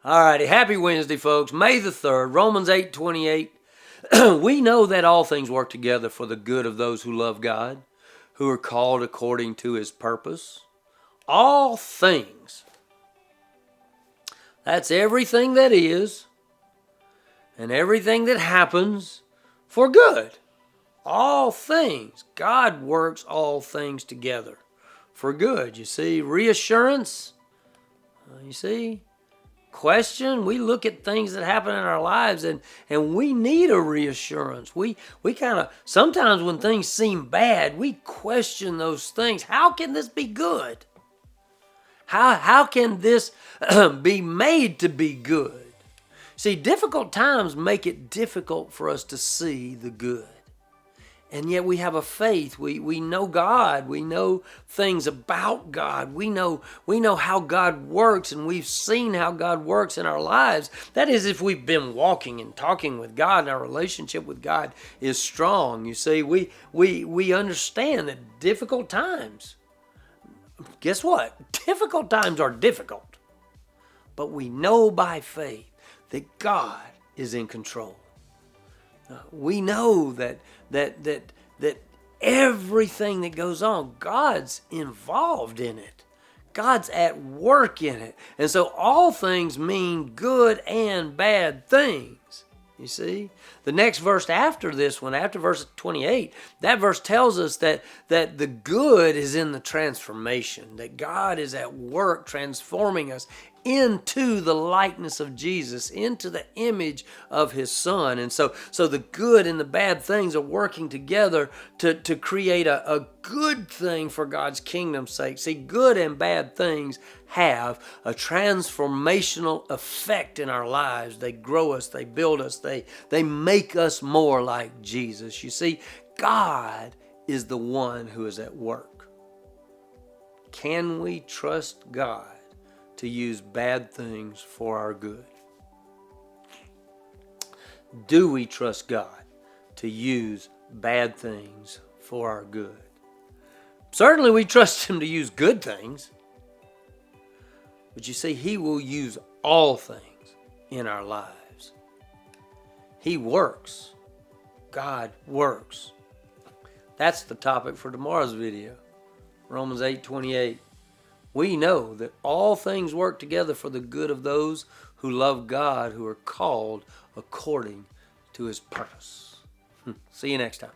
All righty, happy Wednesday, folks. May the 3rd, Romans 8:28. We know that all things work together for the good of those who love God, who are called according to his purpose. All things. That's everything that is and everything that happens for good. All things. God works all things together for good. You see, reassurance. You see, question. We look at things that happen in our lives and we need a reassurance. We kind of, sometimes when things seem bad, we question those things. How can this be good? How can this be made to be good? See, difficult times make it difficult for us to see the good. And yet we have a faith. We know God. We know things about God. We know how God works, and we've seen how God works in our lives. That is, if we've been walking and talking with God, and our relationship with God is strong. You see, we understand that difficult times, guess what? Difficult times are difficult. But we know by faith that God is in control. We know that everything that goes on, God's involved in it. God's at work in it. And so all things mean good and bad things. You see? The next verse after this one, after verse 28, that verse tells us that the good is in the transformation, that God is at work transforming us into the likeness of Jesus, into the image of his Son. And so the good and the bad things are working together to create a good thing for God's kingdom's sake. See, good and bad things have a transformational effect in our lives. They grow us, they build us, they make us more like Jesus. You see, God is the one who is at work. Can we trust God to use bad things for our good? Do we trust God to use bad things for our good? Certainly we trust him to use good things. But you see, he will use all things in our lives. He works. God works. That's the topic for tomorrow's video. Romans 8:28. We know that all things work together for the good of those who love God, who are called according to his purpose. See you next time.